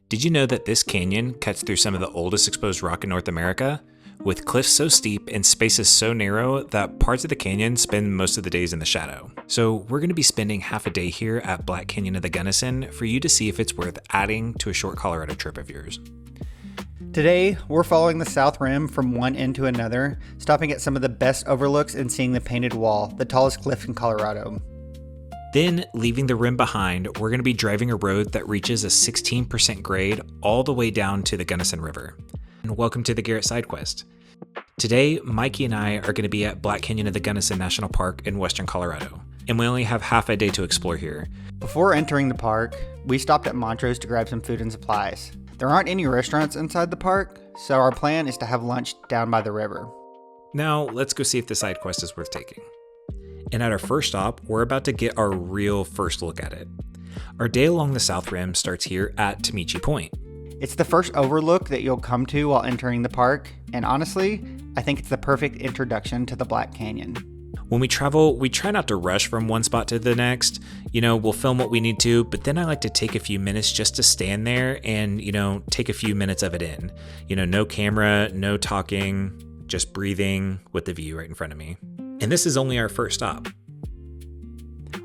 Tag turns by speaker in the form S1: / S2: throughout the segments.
S1: Did you know that this canyon cuts through some of the oldest exposed rock in North America? With cliffs so steep and spaces so narrow that parts of the canyon spend most of the days in the shadow. So we're going to be spending half a day here at Black Canyon of the Gunnison for you to see if it's worth adding to a short Colorado trip of yours.
S2: Today, we're following the south rim from one end to another, stopping at some of the best overlooks and seeing the Painted Wall, the tallest cliff in Colorado.
S1: Then, leaving the rim behind, we're going to be driving a road that reaches a 16% grade all the way down to the Gunnison River. And welcome to the Garrett Side Quest. Today, Mikey and I are going to be at Black Canyon of the Gunnison National Park in western Colorado, and we only have half a day to explore here.
S2: Before entering the park, we stopped at Montrose to grab some food and supplies. There aren't any restaurants inside the park, so our plan is to have lunch down by the river.
S1: Now, let's go see if the side quest is worth taking. And at our first stop, we're about to get our real first look at it. Our day along the south rim starts here at Tomichi Point.
S2: It's the first overlook that you'll come to while entering the park, and honestly, I think it's the perfect introduction to the Black Canyon.
S1: When we travel, we try not to rush from one spot to the next. We'll film what we need to, but then I like to take a few minutes just to stand there and, take a few minutes of it in. No camera, no talking, just breathing with the view right in front of me. And this is only our first stop.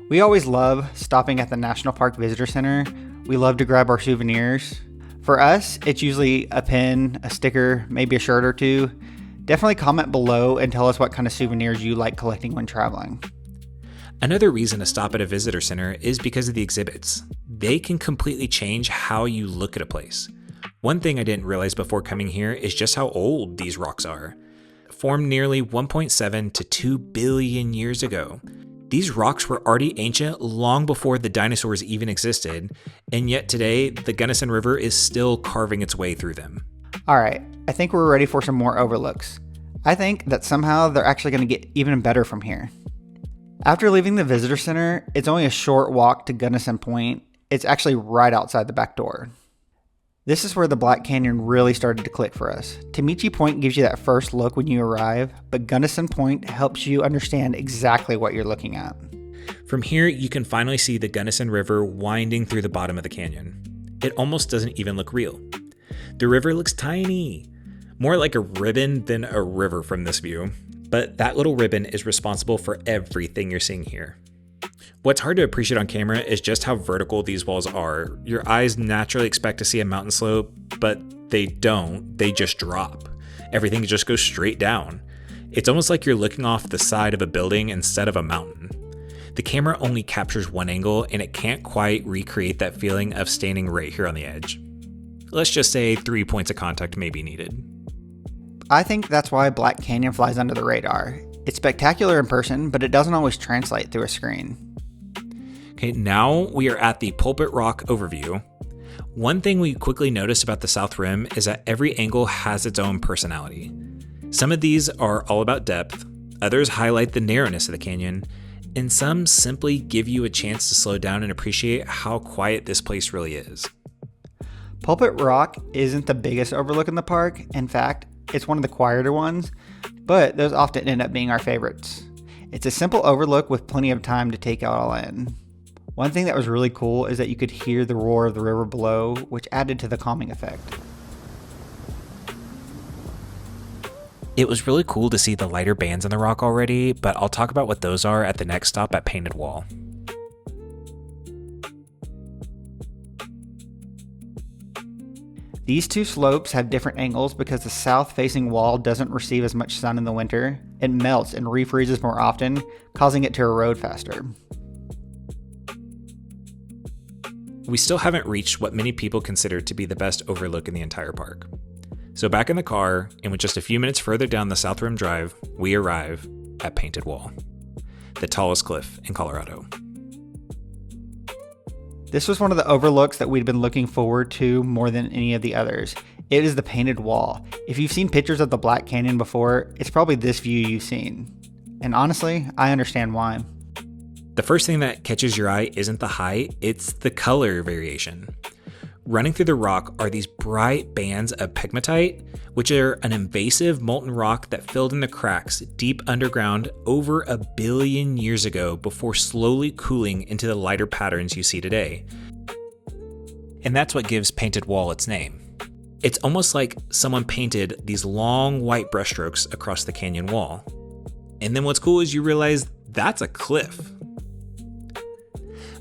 S2: We always love stopping at the National Park Visitor Center. We love to grab our souvenirs. For us, it's usually a pin, a sticker, maybe a shirt or two. Definitely comment below and tell us what kind of souvenirs you like collecting when traveling.
S1: Another reason to stop at a visitor center is because of the exhibits. They can completely change how you look at a place. One thing I didn't realize before coming here is just how old these rocks are. Formed nearly 1.7 to 2 billion years ago. These rocks were already ancient long before the dinosaurs even existed, and yet today, the Gunnison River is still carving its way through them.
S2: Alright, I think we're ready for some more overlooks. I think that somehow they're actually going to get even better from here. After leaving the visitor center, it's only a short walk to Gunnison Point. It's actually right outside the back door. This is where the Black Canyon really started to click for us. Tomichi Point gives you that first look when you arrive, but Gunnison Point helps you understand exactly what you're looking at.
S1: From here, you can finally see the Gunnison River winding through the bottom of the canyon. It almost doesn't even look real. The river looks tiny, more like a ribbon than a river from this view, but that little ribbon is responsible for everything you're seeing here. What's hard to appreciate on camera is just how vertical these walls are. Your eyes naturally expect to see a mountain slope, but they don't. They just drop. Everything just goes straight down. It's almost like you're looking off the side of a building instead of a mountain. The camera only captures one angle, and it can't quite recreate that feeling of standing right here on the edge. Let's just say 3 points of contact may be needed.
S2: I think that's why Black Canyon flies under the radar. It's spectacular in person, but it doesn't always translate through a screen.
S1: Okay, now we are at the Pulpit Rock overview. One thing we quickly noticed about the South Rim is that every angle has its own personality. Some of these are all about depth, others highlight the narrowness of the canyon, and some simply give you a chance to slow down and appreciate how quiet this place really is.
S2: Pulpit Rock isn't the biggest overlook in the park. In fact, it's one of the quieter ones, but those often end up being our favorites. It's a simple overlook with plenty of time to take it all in. One thing that was really cool is that you could hear the roar of the river below, which added to the calming effect.
S1: It was really cool to see the lighter bands in the rock already, but I'll talk about what those are at the next stop at Painted Wall.
S2: These two slopes have different angles because the south-facing wall doesn't receive as much sun in the winter. It melts and refreezes more often, causing it to erode faster.
S1: We still haven't reached what many people consider to be the best overlook in the entire park. So back in the car, and with just a few minutes further down the South Rim Drive, we arrive at Painted Wall, the tallest cliff in Colorado.
S2: This was one of the overlooks that we'd been looking forward to more than any of the others. It is the Painted Wall. If you've seen pictures of the Black Canyon before, it's probably this view you've seen. And honestly, I understand why.
S1: The first thing that catches your eye isn't the height, it's the color variation. Running through the rock are these bright bands of pegmatite, which are an invasive molten rock that filled in the cracks deep underground over 1 billion years ago before slowly cooling into the lighter patterns you see today. And that's what gives Painted Wall its name. It's almost like someone painted these long white brushstrokes across the canyon wall. And then what's cool is you realize that's a cliff.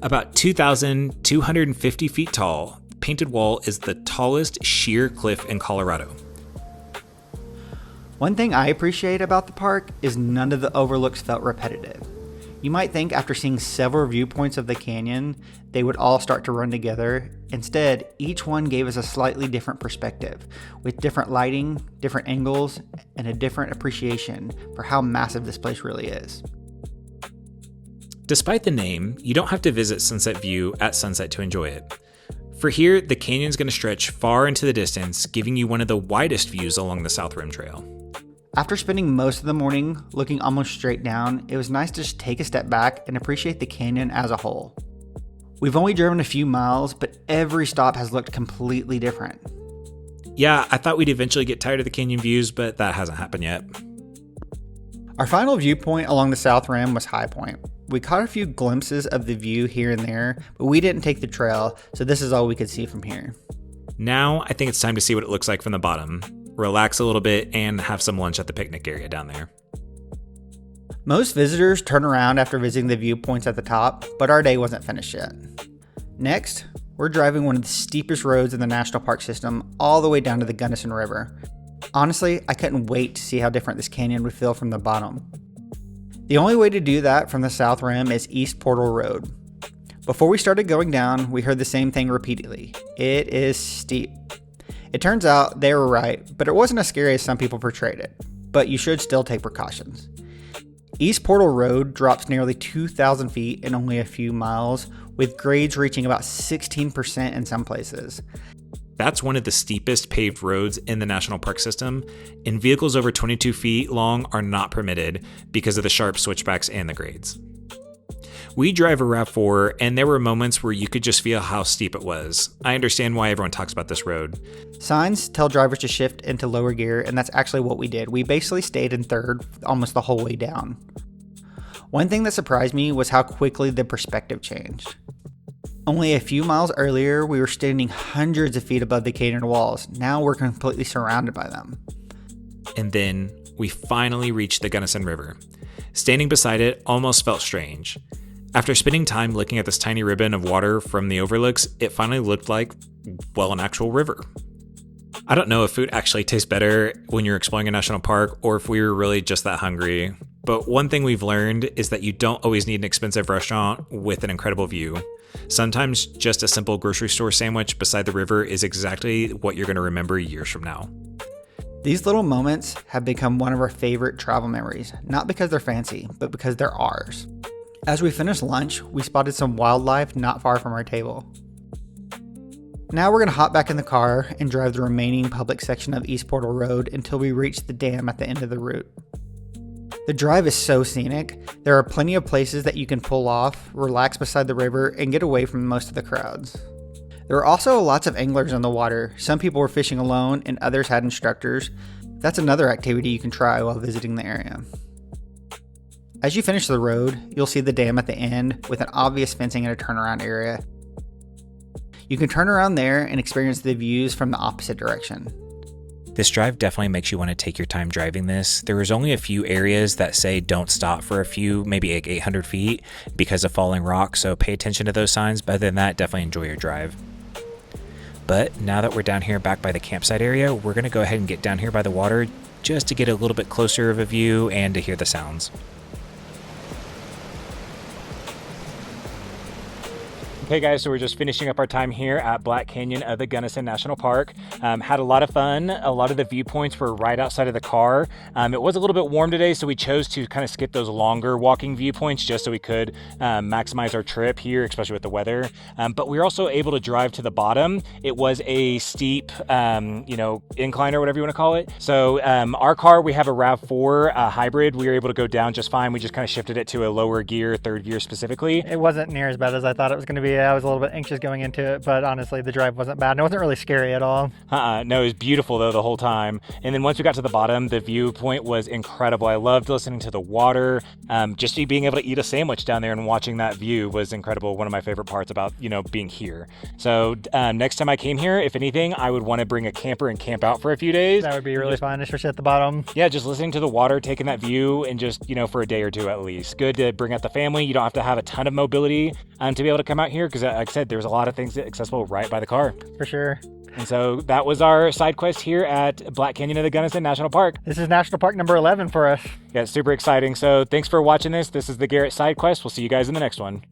S1: About 2,250 feet tall, Painted Wall is the tallest sheer cliff in Colorado.
S2: One thing I appreciate about the park is none of the overlooks felt repetitive. You might think after seeing several viewpoints of the canyon, they would all start to run together. Instead, each one gave us a slightly different perspective, with different lighting, different angles, and a different appreciation for how massive this place really is.
S1: Despite the name, you don't have to visit Sunset View at sunset to enjoy it. For here, the canyon's going to stretch far into the distance, giving you one of the widest views along the South Rim Trail.
S2: After spending most of the morning looking almost straight down, it was nice to just take a step back and appreciate the canyon as a whole. We've only driven a few miles, but every stop has looked completely different.
S1: Yeah, I thought we'd eventually get tired of the canyon views, but that hasn't happened yet.
S2: Our final viewpoint along the South Rim was High Point. We caught a few glimpses of the view here and there, but we didn't take the trail, so this is all we could see from here.
S1: Now, I think it's time to see what it looks like from the bottom. Relax a little bit and have some lunch at the picnic area down there.
S2: Most visitors turn around after visiting the viewpoints at the top, but our day wasn't finished yet. Next, we're driving one of the steepest roads in the national park system all the way down to the Gunnison River. Honestly, I couldn't wait to see how different this canyon would feel from the bottom. The only way to do that from the South Rim is East Portal Road. Before we started going down, we heard the same thing repeatedly. It is steep. It turns out they were right, but it wasn't as scary as some people portrayed it. But you should still take precautions. East Portal Road drops nearly 2,000 feet in only a few miles, with grades reaching about 16% in some places.
S1: That's one of the steepest paved roads in the national park system, and vehicles over 22 feet long are not permitted because of the sharp switchbacks and the grades. We drive a RAV4, and there were moments where you could just feel how steep it was. I understand why everyone talks about this road.
S2: Signs tell drivers to shift into lower gear, and that's actually what we did. We basically stayed in third almost the whole way down. One thing that surprised me was how quickly the perspective changed. Only a few miles earlier, we were standing hundreds of feet above the canyon walls. Now we're completely surrounded by them.
S1: And then we finally reached the Gunnison River. Standing beside it almost felt strange. After spending time looking at this tiny ribbon of water from the overlooks, it finally looked like, well, an actual river. I don't know if food actually tastes better when you're exploring a national park or if we were really just that hungry. But one thing we've learned is that you don't always need an expensive restaurant with an incredible view. Sometimes just a simple grocery store sandwich beside the river is exactly what you're going to remember years from now.
S2: These little moments have become one of our favorite travel memories, not because they're fancy, but because they're ours. As we finished lunch, we spotted some wildlife not far from our table. Now we're going to hop back in the car and drive the remaining public section of East Portal Road until we reach the dam at the end of the route. The drive is so scenic. There are plenty of places that you can pull off, relax beside the river, and get away from most of the crowds. There are also lots of anglers in the water. Some people were fishing alone and others had instructors. That's another activity you can try while visiting the area. As you finish the road, you'll see the dam at the end with an obvious fencing and a turnaround area. You can turn around there and experience the views from the opposite direction.
S1: This drive definitely makes you want to take your time driving this. There was only a few areas that say don't stop for a few, maybe like 800 feet because of falling rock, so pay attention to those signs, but other than that, definitely enjoy your drive. But now that we're down here back by the campsite area, we're going to go ahead and get down here by the water just to get a little bit closer of a view and to hear the sounds. Okay guys, so we're just finishing up our time here at Black Canyon of the Gunnison National Park. Had a lot of fun. A lot of the viewpoints were right outside of the car. It was a little bit warm today, so we chose to kind of skip those longer walking viewpoints just so we could maximize our trip here, especially with the weather. But we were also able to drive to the bottom. It was a steep, incline or whatever you want to call it. So our car, we have a RAV4 hybrid. We were able to go down just fine. We just kind of shifted it to a lower gear, third gear specifically.
S2: It wasn't near as bad as I thought it was going to be.
S3: I was a little bit anxious going into it, but honestly, the drive wasn't bad. And it wasn't really scary at all.
S4: No, it was beautiful though the whole time. And then once we got to the bottom, the viewpoint was incredible. I loved listening to the water. Just being able to eat a sandwich down there and watching that view was incredible. One of my favorite parts about, being here. So next time I came here, if anything, I would want to bring a camper and camp out for a few days.
S3: That would be really fun, especially at the bottom.
S4: Yeah, just listening to the water, taking that view, and just, for a day or two at least. Good to bring out the family. You don't have to have a ton of mobility to be able to come out here because, like I said, there's a lot of things accessible right by the car.
S3: For sure.
S4: And so that was our side quest here at Black Canyon of the Gunnison National Park.
S3: This is National Park number 11 for us.
S4: Yeah, it's super exciting. So thanks for watching this. This is the Garrett side quest. We'll see you guys in the next one.